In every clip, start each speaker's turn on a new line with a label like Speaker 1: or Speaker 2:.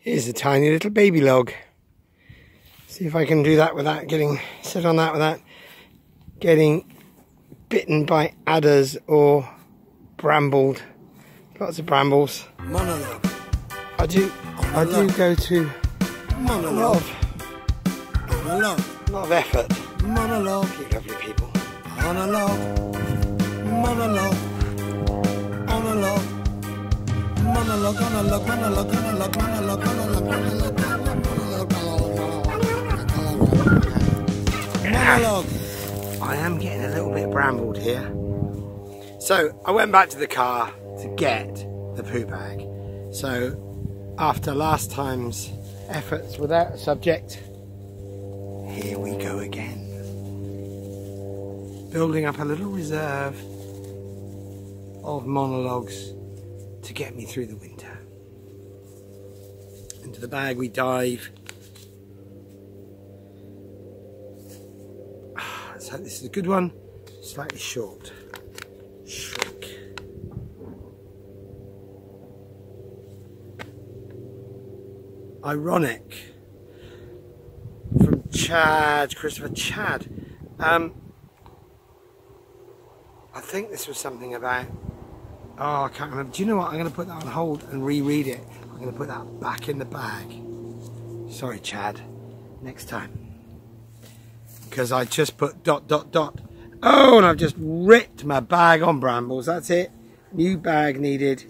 Speaker 1: Here's a tiny little baby log. See if I can do that without getting, sit on that without getting bitten by adders or brambled. Lots of brambles.
Speaker 2: Monologue.
Speaker 1: I do go to
Speaker 2: Monologue.
Speaker 1: a lot of effort.
Speaker 2: Monologue.
Speaker 1: You lovely people.
Speaker 2: Monologue. Monologue. Monologue. Monologue. Monologue. Monologue. Monologue. Monologue. Monologue. Monologue.
Speaker 1: I am getting a little bit brambled here. So I went back to the car to get the poo bag. So after last time's efforts without a subject, here we go again. Building up a little reserve of monologues to get me through the winter. Into the bag we dive. Let's hope this is a good one. Slightly short. Shrink. Ironic. From Chad, Christopher Chad. I think this was something about, oh, I can't remember. Do you know what? I'm going to put that on hold and reread it. I'm going to put that back in the bag. Sorry, Chad. Next time. Because I just put ... Oh, and I've just ripped my bag on brambles. That's it. New bag needed.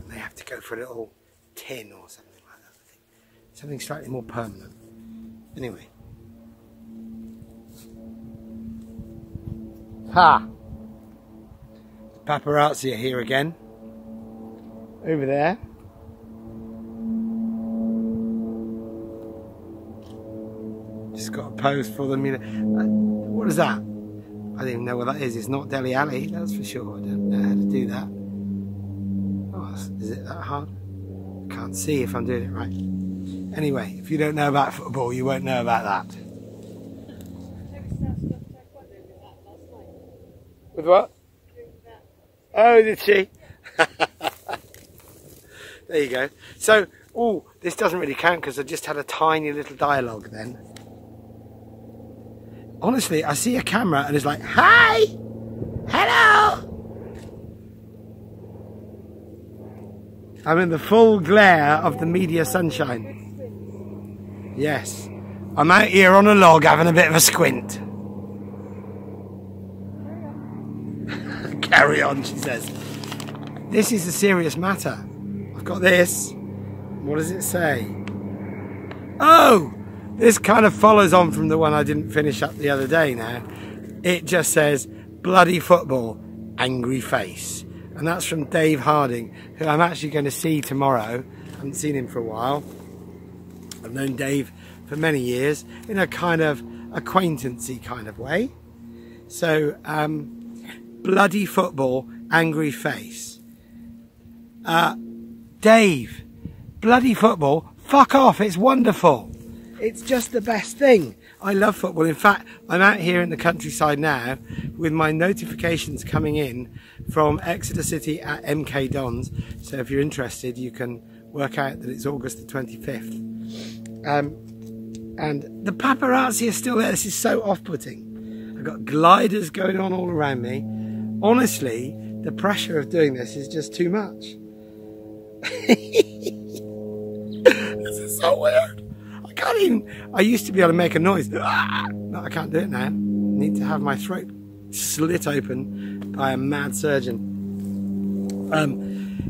Speaker 1: They have to go for a little tin or something like that, I think. Something slightly more permanent. Anyway. Ha! Paparazzi are here again. Over there. Just got a pose for them. You know. What is that? I don't even know what that is. It's not Deli Alley, that's for sure. I don't know how to do that. Oh, is it that hard? I can't see if I'm doing it right. Anyway, if you don't know about football, you won't know about that. With what? Oh, did she? There you go. So, oh, this doesn't really count because I just had a tiny little dialogue then. Honestly, I see a camera and it's like, hi! Hello! I'm in the full glare of the media sunshine. Yes. I'm out here on a log having a bit of a squint. Carry on, she says. This is a serious matter. I've got this. What does it say? Oh! This kind of follows on from the one I didn't finish up the other day now. It just says, bloody football, angry face. And that's from Dave Harding, who I'm actually going to see tomorrow. I haven't seen him for a while. I've known Dave for many years in a kind of acquaintancy kind of way. So, bloody football, angry face. Dave, bloody football, fuck off, it's wonderful. It's just the best thing. I love football. In fact, I'm out here in the countryside now with my notifications coming in from Exeter City at MK Dons. So if you're interested, you can work out that it's August the 25th. And the paparazzi are still there. This is so off-putting. I've got gliders going on all around me. Honestly, the pressure of doing this is just too much. This is so weird. I can't even, I used to be able to make a noise. No, I can't do it now. I need to have my throat slit open by a mad surgeon.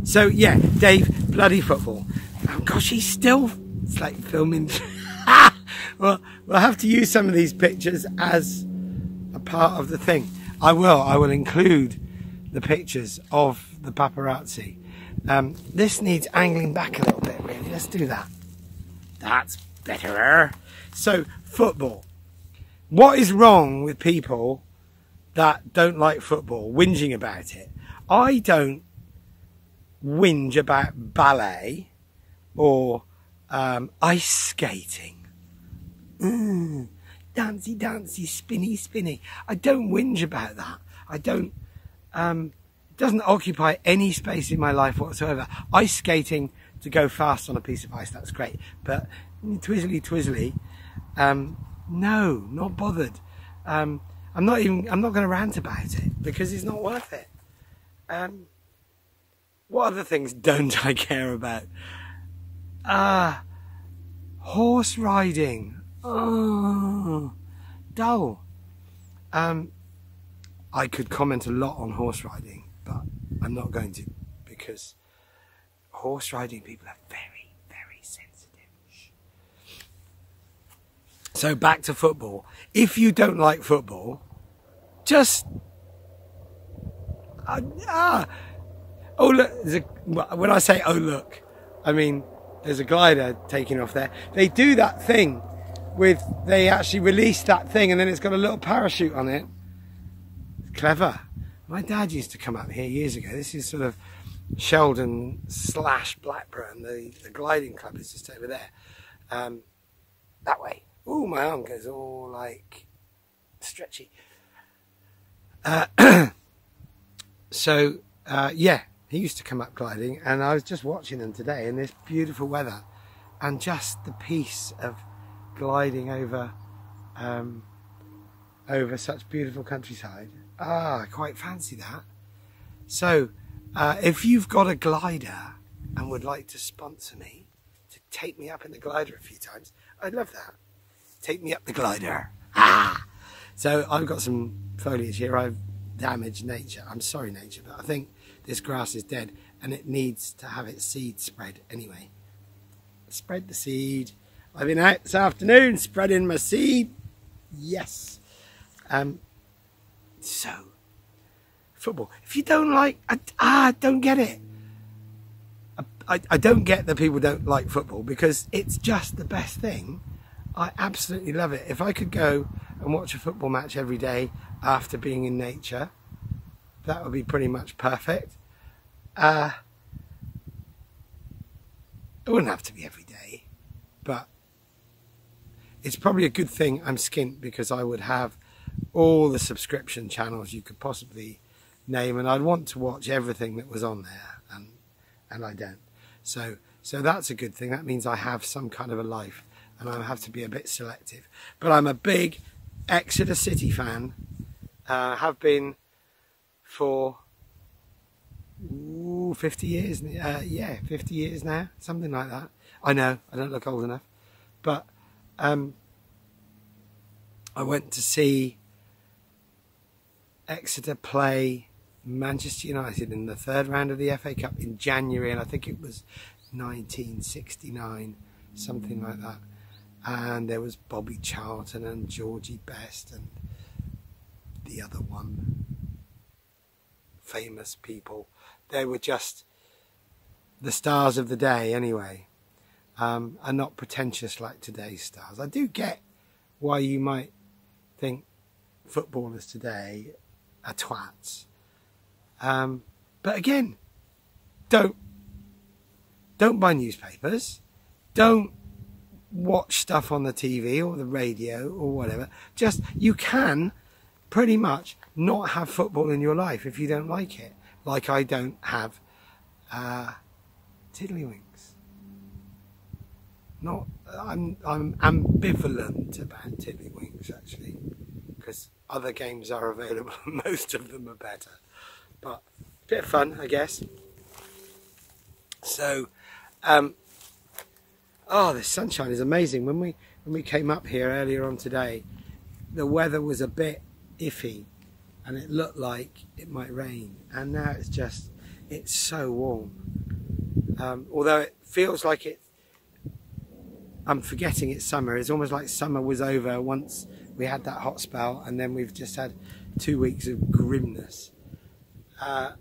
Speaker 1: So yeah, Dave, bloody football. Oh gosh, he's still, it's like filming. Well, we'll have to use some of these pictures as a part of the thing. I will include the pictures of the paparazzi. This needs angling back a little bit, really. Let's do that. That's better. So, football. What is wrong with people that don't like football, whinging about it? I don't whinge about ballet or ice skating. Dancey, dancey, spinny, spinny. I don't whinge about that. I don't, It doesn't occupy any space in my life whatsoever. Ice skating to go fast on a piece of ice, that's great. But twizzly, no, not bothered. I'm not going to rant about it because it's not worth it. What other things don't I care about? Horse riding. Oh, dull. I could comment a lot on horse riding, but I'm not going to, because horse riding people are very, very sensitive. So back to football. If you don't like football, just oh look, when I say oh look, I mean there's a glider taking off there. They do that thing with, they actually release that thing and then it's got a little parachute on it. It's clever. My dad used to come up here years ago. This is sort of Sheldon / Blackburn. The gliding club is just over there. That way. Ooh, my arm goes all like stretchy. So yeah, he used to come up gliding, and I was just watching them today in this beautiful weather, and just the peace of gliding over over such beautiful countryside. I quite fancy that. So if you've got a glider and would like to sponsor me, to take me up in the glider a few times, I'd love that. Take me up the glider. So I've got some foliage here. I've damaged nature. I'm sorry, nature, but I think this grass is dead and it needs to have its seed spread anyway. Spread the seed. I've been out this afternoon spreading my seed. Yes. So football. If you don't like, I don't get it. I don't get that people don't like football, because it's just the best thing. I absolutely love it. If I could go and watch a football match every day after being in nature, that would be pretty much perfect. It wouldn't have to be every day, but it's probably a good thing I'm skint, because I would have all the subscription channels you could possibly name, and I'd want to watch everything that was on there, and I don't. So that's a good thing. That means I have some kind of a life, and I have to be a bit selective. But I'm a big Exeter City fan. Have been for 50 years. Yeah, 50 years now, something like that. I know I don't look old enough, but I went to see Exeter play Manchester United in the third round of the FA Cup in January, and I think it was 1969, something like that. And there was Bobby Charlton and Georgie Best and the other one, famous people. They were just the stars of the day anyway, and not pretentious like today's stars. I do get why you might think footballers today are twats. But again, don't buy newspapers, don't watch stuff on the TV or the radio or whatever. Just, you can pretty much not have football in your life if you don't like it. Like I don't have tiddlywinks. I'm ambivalent about tiddlywinks, actually, because other games are available and most of them are better. But a bit of fun, I guess. So oh, the sunshine is amazing. When we came up here earlier on today, the weather was a bit iffy and it looked like it might rain, and now it's so warm. Although it feels like I'm forgetting it's summer. It's almost like summer was over once we had that hot spell, and then we've just had 2 weeks of grimness. You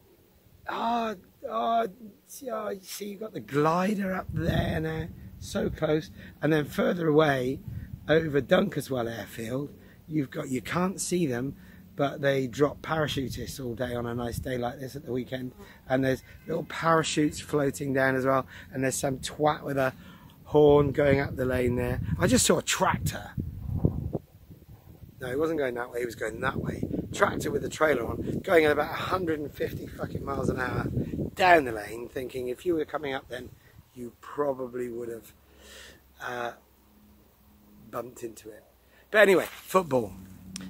Speaker 1: see, you've got the glider up there now, so close, and then further away over Dunkeswell airfield, you can't see them, but they drop parachutists all day on a nice day like this at the weekend, and there's little parachutes floating down as well, and there's some twat with a horn going up the lane there. I just saw a tractor. No, he wasn't going that way, he was going that way. tractor with a trailer on, going at about 150 fucking miles an hour down the lane, thinking if you were coming up then, you probably would have bumped into it. But anyway, football.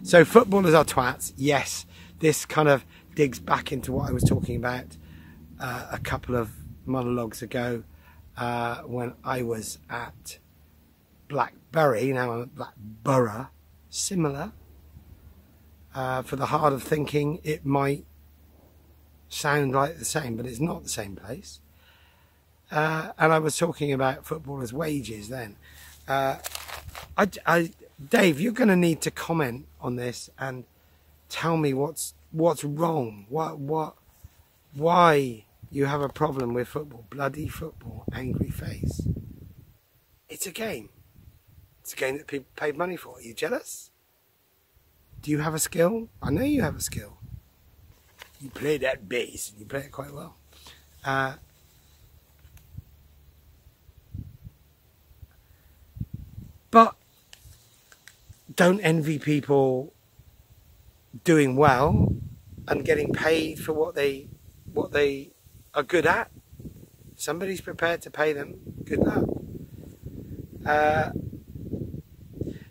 Speaker 1: So footballers are twats. Yes, this kind of digs back into what I was talking about a couple of monologues ago when I was at Blackberry. Now I'm at Blackborough. Similar. For the hard of thinking, it might sound like the same, but it's not the same place. And I was talking about footballers' wages then. Dave, you're going to need to comment on this and tell me what's wrong. Why you have a problem with football? Bloody football, angry face. It's a game. It's a game that people paid money for. Are you jealous? Do you have a skill? I know you have a skill. You play that bass and you play it quite well. But don't envy people doing well and getting paid for what they are good at. Somebody's prepared to pay them. Good luck.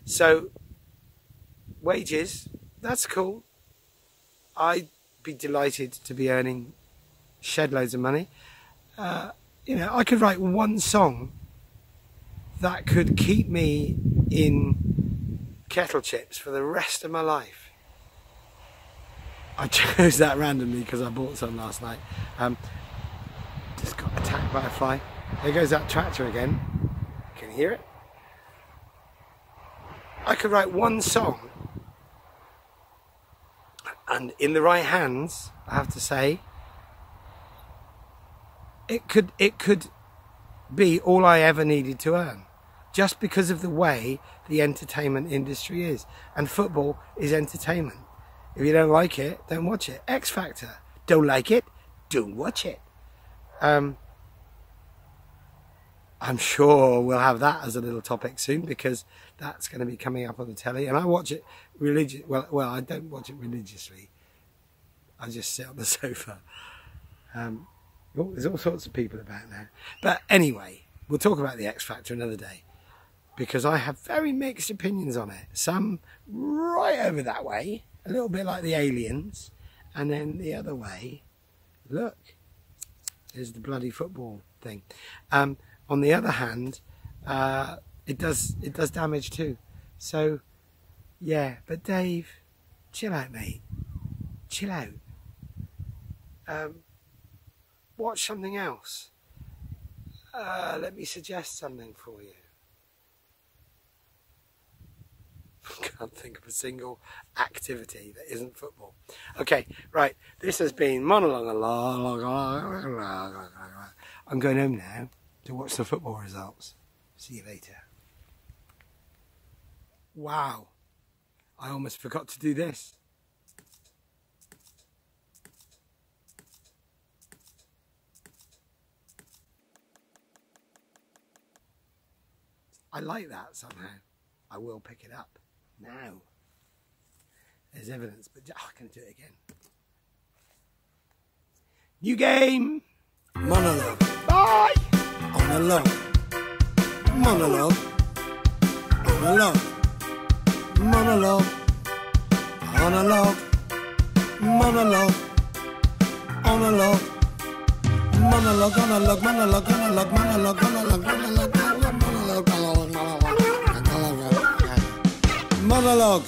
Speaker 1: So wages, that's cool. I'd be delighted to be earning shed loads of money. You know, I could write one song that could keep me in kettle chips for the rest of my life. I chose that randomly because I bought some last night. Just got attacked by a fly. There goes that tractor again. Can you hear it? I could write one song, and in the right hands, I have to say, it could be all I ever needed to earn, just because of the way the entertainment industry is. And football is entertainment. If you don't like it, don't watch it. X Factor. Don't like it, don't watch it. I'm sure we'll have that as a little topic soon, because that's going to be coming up on the telly. And I watch it well, I don't watch it religiously. I just sit on the sofa. There's all sorts of people about now. But anyway, we'll talk about the X Factor another day, because I have very mixed opinions on it. Some right over that way, a little bit like the aliens, and then the other way, look, there's the bloody football thing. On the other hand, it does damage too. So yeah, but Dave, chill out, mate. Chill out. Watch something else. Let me suggest something for you. I can't think of a single activity that isn't football. Okay, right. This has been Monologue. I'm going home now to watch the football results. See you later. Wow. I almost forgot to do this. I like that somehow. I will pick it up now. There's evidence, but I can do it again. New game.
Speaker 2: Monologue.
Speaker 1: Bye.
Speaker 2: Monologue. Monologue. Monologue. Monologue. Monologue. Monologue. Monologue. Monologue. Monologue. Monologue. Monologue. Monologue. Monologue. Monologue. Monologue.